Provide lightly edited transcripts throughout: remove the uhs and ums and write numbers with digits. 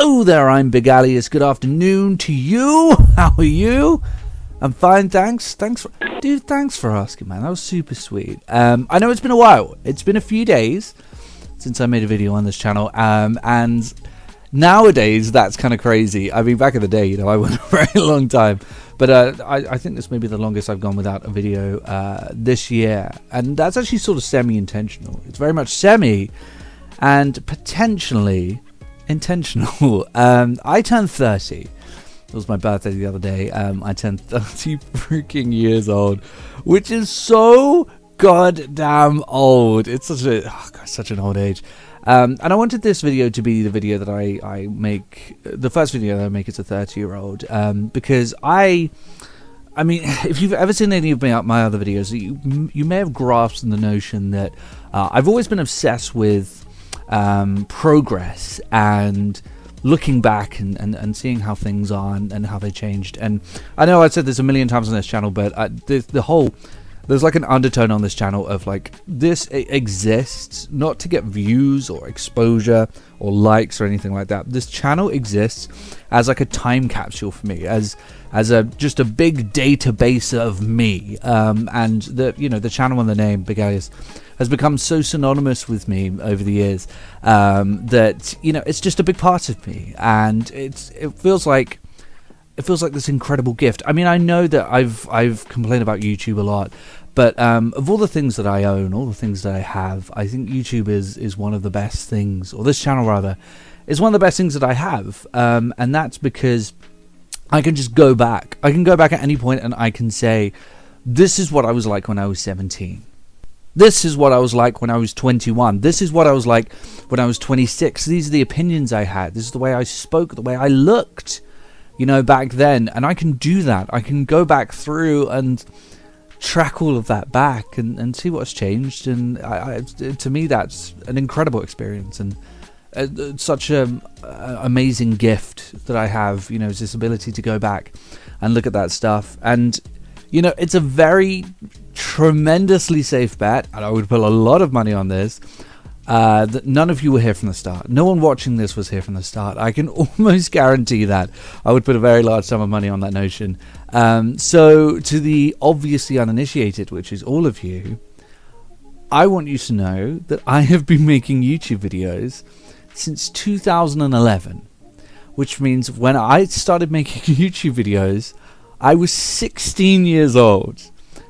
Hello there, I'm Big Alias. Good afternoon to you. How are you? I'm fine, thanks. Thanks for asking, man. That was super sweet. I know it's been a while. It's been a few days since I made a video on this channel. And nowadays, that's kind of crazy. I mean, back in the day, I went a very long time. But I think this may be the longest I've gone without a video this year. And that's actually sort of semi-intentional. It's very much semi and potentially intentional. I turned 30. It was my birthday the other day. I turned 30 freaking years old, which is so goddamn old. It's such an old age. And I wanted this video to be the video that I make, the first video that I make as a 30-year-old, because I mean, if you've ever seen any of my other videos, you may have grasped the notion that I've always been obsessed with progress and looking back and seeing how things are and how they changed. And I know I've said this a million times on this channel, but there's like an undertone on this channel of like, this exists not to get views or exposure or likes or anything like that. This channel exists as like a time capsule for me, as just a big database of me. And the channel and the name Big Alias has become so synonymous with me over the years that it's just a big part of me, and it feels like this incredible gift. I mean, I know that I've complained about YouTube a lot, but of all the things that I own, all the things that I have, I think YouTube is one of the best things, or this channel rather, is one of the best things that I have, and that's because I can just go back. I can go back at any point and I can say, this is what I was like when I was 17. This is what I was like when I was 21. This is what I was like when I was 26. These are the opinions I had. This is the way I spoke, the way I looked, back then. And I can do that. I can go back through and track all of that back and see what's changed. And to me, that's an incredible experience and such an amazing gift that I have, is this ability to go back and look at that stuff. And, it's a very tremendously safe bet, and I would put a lot of money on this, that none of you were here from the start. No one watching this was here from the start. I can almost guarantee that. I would put a very large sum of money on that notion. So to the obviously uninitiated, which is all of you, I want you to know that I have been making YouTube videos since 2011, which means when I started making YouTube videos, I was 16 years old.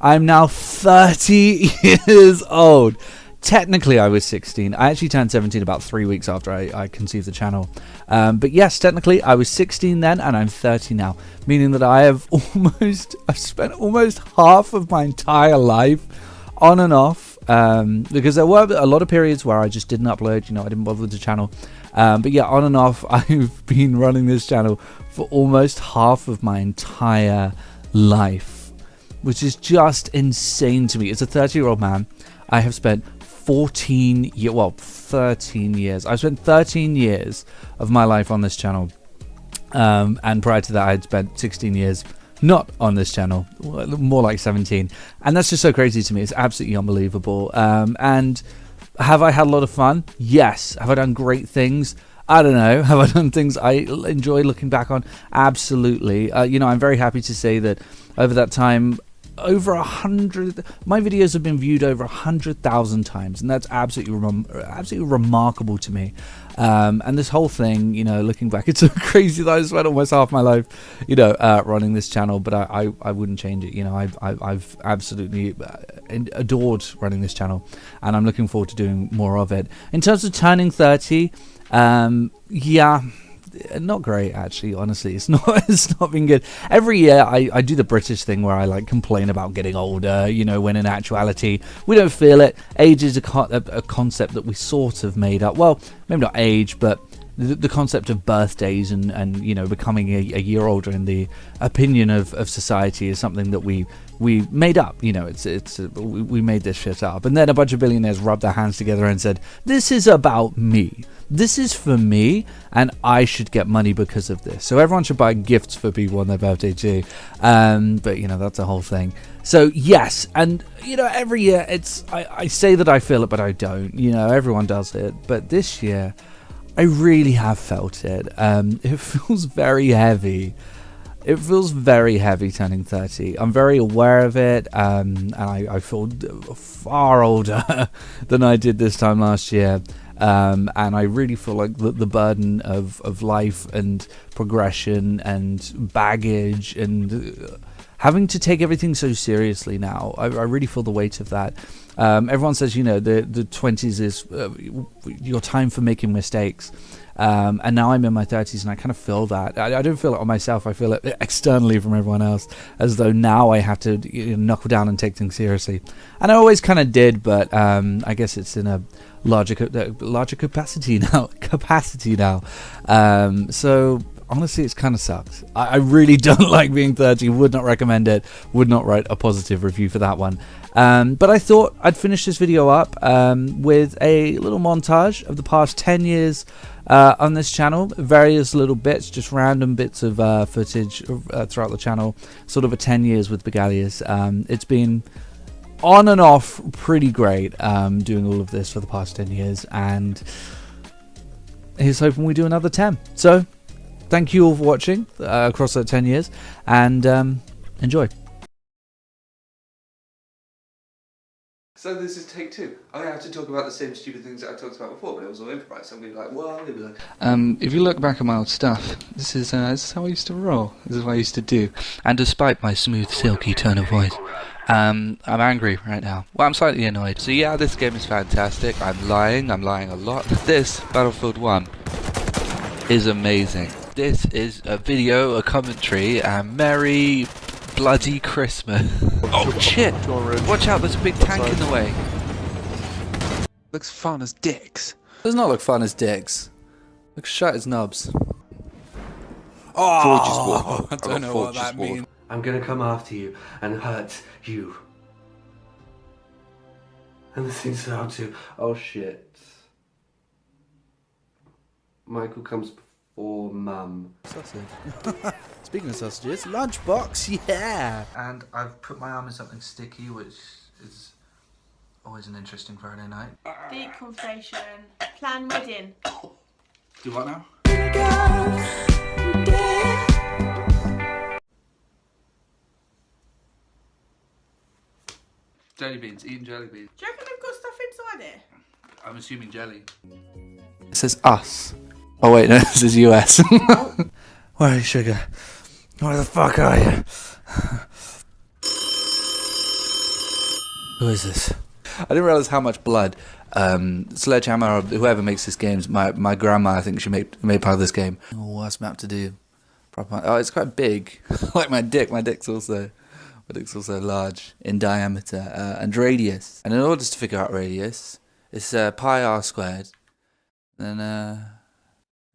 I'm now 30 years old. Technically, I was 16. I actually turned 17 about 3 weeks after I conceived the channel. But yes, technically, I was 16 then, and I'm 30 now. Meaning that I've spent almost half of my entire life on and off. Because there were a lot of periods where I just didn't upload. I didn't bother with the channel. But yeah, on and off, I've been running this channel for almost half of my entire life, which is just insane to me. As a 30-year-old man, I have spent 13 years. I've spent 13 years of my life on this channel. And prior to that, I had spent 16 years not on this channel, more like 17. And that's just so crazy to me. It's absolutely unbelievable. And have I had a lot of fun? Yes. Have I done great things? I don't know. Have I done things I enjoy looking back on? Absolutely. I'm very happy to say that over that time, my videos have been viewed over 100,000 times, and that's absolutely remarkable to me. And this whole thing, looking back, it's so crazy that I spent almost half my life, running this channel, but I wouldn't change it. I've absolutely adored running this channel, and I'm looking forward to doing more of it. In terms of turning 30, yeah, not great, actually. Honestly, it's not been good. Every year I do the British thing where I complain about getting older, when in actuality we don't feel it. Age is a concept that we sort of made up. Well, maybe not age, but the concept of birthdays and becoming a year older in the opinion of society is something that we made up. We made this shit up, and then a bunch of billionaires rubbed their hands together and said, this is about me. This is for me, and I should get money because of this. So everyone should buy gifts for people on their birthday too. But that's a whole thing. So yes, and every year I say that I feel it, but I don't. Everyone does it. But this year, I really have felt it. It feels very heavy. It feels very heavy turning 30. I'm very aware of it, and I feel far older than I did this time last year. And I really feel like the burden of life and progression and baggage and having to take everything so seriously now. I really feel the weight of that. Everyone says, you know, the 20s is your time for making mistakes. And now I'm in my 30s and I kind of feel that. I don't feel it on myself. I feel it externally from everyone else, as though now I have to knuckle down and take things seriously. And I always kind of did, but I guess it's in a larger capacity now. So honestly, it's kind of sucks. I really don't like being 30. Would not recommend it. Would not write a positive review for that one. But I thought I'd finish this video up with a little montage of the past 10 years on this channel. Various little bits, just random bits of footage throughout the channel. Sort of a 10 years with Begalius. It's been on and off pretty great doing all of this for the past 10 years. And here's hoping we do another 10. So thank you all for watching across that 10 years, and enjoy. So this is take 2. I have to talk about the same stupid things that I talked about before, but it was all improvised. So I'm going to be like, well, I'm going to be like... if you look back at my old stuff, this is how I used to roll. This is what I used to do. And despite my smooth, silky tone of voice, I'm angry right now. Well, I'm slightly annoyed. So yeah, this game is fantastic. I'm lying a lot. This, Battlefield 1, is amazing. This is a video, a commentary, and merry bloody Christmas. Oh shit! Watch out, there's a big tank in the way. Looks fun as dicks. Does not look fun as dicks. Looks shut as nubs. Oh, I don't know what that means. I'm gonna come after you and hurt you. And the thing's how to... Oh shit. Michael comes before Mum. Sausage. Speaking of sausages, lunchbox, yeah! And I've put my arm in something sticky, which is always an interesting Friday night. Deep conversation. Plan wedding. Do what now? Jelly beans, eating jelly beans. Do you reckon they've got stuff inside it? I'm assuming jelly. It says us. Oh wait, no, this is US. Where are you, sugar? Where the fuck are you? Who is this? I didn't realize how much blood Sledgehammer or whoever makes this game. My grandma, I think she made part of this game. Oh, what's map to do? Proper. Oh, it's quite big. Like my dick. My dick's also large in diameter and radius. And in order to figure out radius, it's pi r squared. And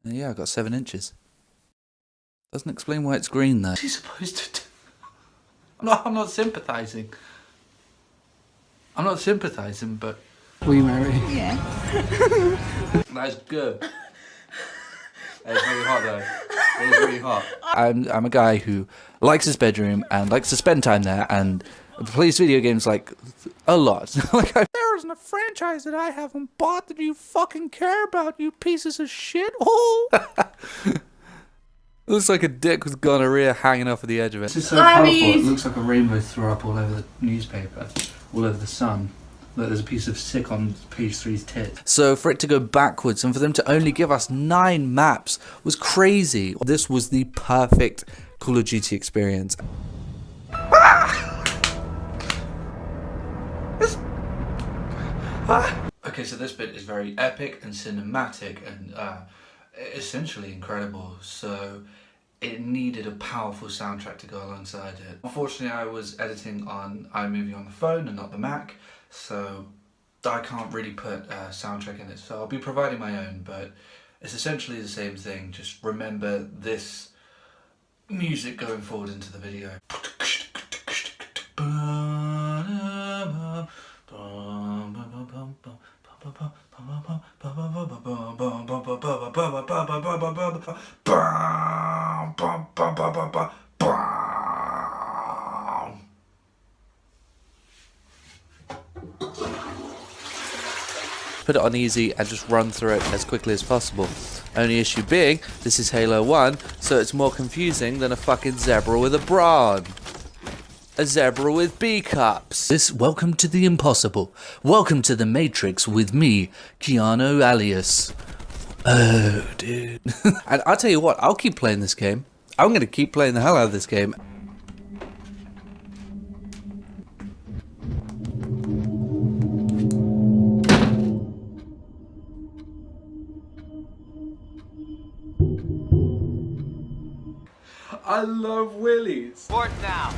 yeah, I've got 7 inches. Doesn't explain why it's green though. What's she supposed to do? I'm not sympathising. I'm not sympathising, but... Will you marry me? Yeah. That's good. It's really hot though. It is really hot. I'm a guy who likes his bedroom and likes to spend time there and plays video games like a lot. Like there isn't a franchise that I haven't bought that you fucking care about, you pieces of shit. Oh. Looks like a dick with gonorrhea hanging off of the edge of it. This is so colourful. It looks like a rainbow threw up all over the newspaper, all over the sun. Look, there's a piece of sick on page 3's tit. So for it to go backwards and for them to only give us 9 maps was crazy. This was the perfect Call of Duty experience. Okay, so this bit is very epic and cinematic and essentially incredible. So it needed a powerful soundtrack to go alongside it. Unfortunately, I was editing on iMovie on the phone and not the Mac, so I can't really put a soundtrack in it. So I'll be providing my own, but it's essentially the same thing. Just remember this music going forward into the video. put it on easy and just run through it as quickly as possible. Only issue being, this is Halo 1, so it's more confusing than a fucking zebra with a bra on. A zebra with B-cups. Welcome to the impossible. Welcome to the Matrix with me, Keanu alias. Oh, dude. And I'll tell you what, I'll keep playing this game. I'm going to keep playing the hell out of this game. I love Willies. Port now.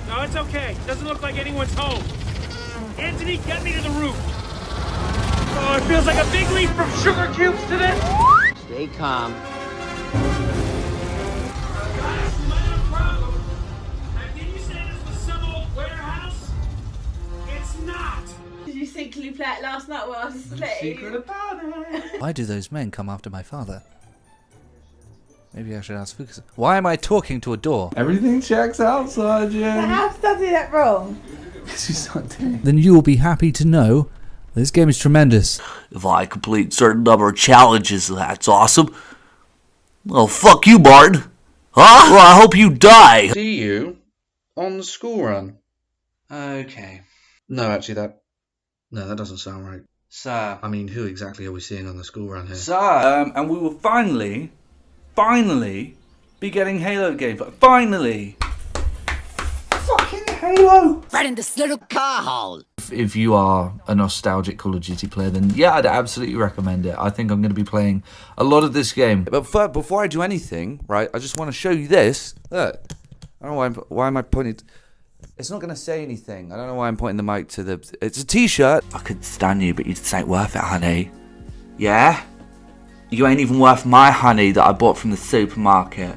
No, it's okay. Doesn't look like anyone's home. Anthony, get me to the roof. Oh, it feels like a big leap from sugar cubes to this. Stay calm. Guys, we might have a problem. Did you say this was some old warehouse? It's not. Did you secretly play it last night while I was asleep? about it. Why do those men come after my father? Maybe I should ask Fukas. Why am I talking to a door? Everything checks out, Sergeant. How did I do that wrong? Because you start doing. Then you will be happy to know this game is tremendous. If I complete certain number of challenges, that's awesome. Well, fuck you, Martin. Huh? Well, I hope you die. See you on the school run. Okay. No, actually, that doesn't sound right. Sir. I mean, who exactly are we seeing on the school run here? Sir. And we will finally be getting Halo games. Finally. Fucking Halo! Right in this little car hole. If you are a nostalgic Call of Duty player, then yeah, I'd absolutely recommend it. I think I'm going to be playing a lot of this game. But first, before I do anything, right, I just want to show you this. Look. I don't know why am I pointing... It's not going to say anything. I don't know why I'm pointing the mic to the... It's a t-shirt. I could stand you, but you just ain't worth it, honey. Yeah? You ain't even worth my honey that I bought from the supermarket.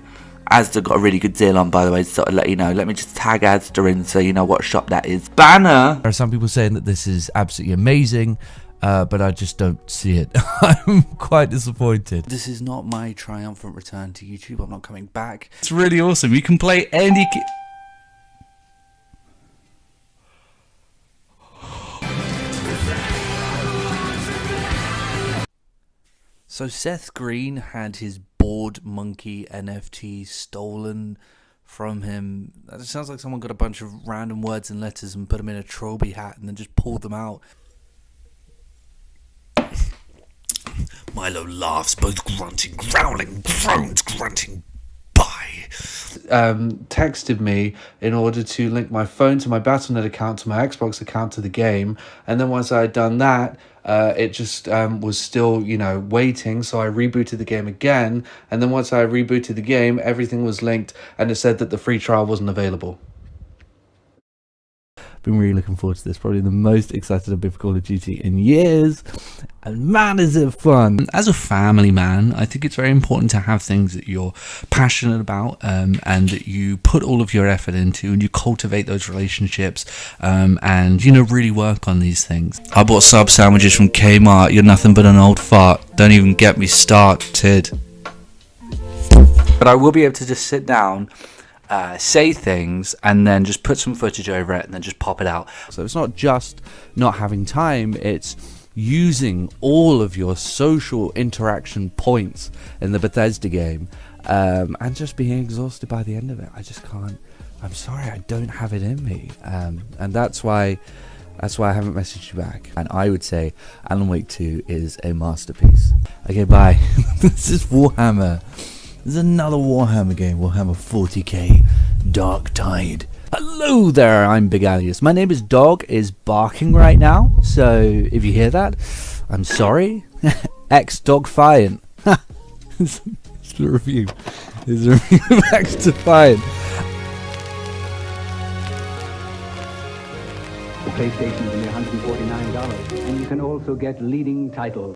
Asda got a really good deal on, by the way, so I'll let you know. Let me just tag Asda in so you know what shop that is. Banner! There are some people saying that this is absolutely amazing, but I just don't see it. I'm quite disappointed. This is not my triumphant return to YouTube. I'm not coming back. It's really awesome. You can play any... So Seth Green had his bored monkey NFT stolen from him. That sounds like someone got a bunch of random words and letters and put them in a trilby hat and then just pulled them out. Milo laughs, both grunting, growling, groans, grunting. Bye. Texted me in order to link my phone to my Battle.net account to my Xbox account to the game, and then once I had done that, it just was still, waiting, so I rebooted the game again, and then once I rebooted the game, everything was linked, and it said that the free trial wasn't available. Been really looking forward to this. Probably the most excited I've been for Call of Duty in years, and man is it fun. As a family man, I think it's very important to have things that you're passionate about, and that you put all of your effort into, and you cultivate those relationships, and really work on these things. I bought sub sandwiches from Kmart. You're nothing but an old fart. Don't even get me started. But I will be able to just sit down, say things, and then just put some footage over it and then just pop it out. So it's not just not having time, it's using all of your social interaction points in the Bethesda game, and just being exhausted by the end of it. I just can't. I'm sorry, I don't have it in me, and that's why I haven't messaged you back. And I would say Alan Wake 2 is a masterpiece. Okay, bye. This is Warhammer. There's another Warhammer game, Warhammer 40k, Dark Tide. Hello there, I'm Big Alias. My neighbour's dog is barking right now, so if you hear that, I'm sorry. X-Dog-fiant. It's the review. It's a review of X-Defiant. The PlayStation's only $149, and you can also get leading titles.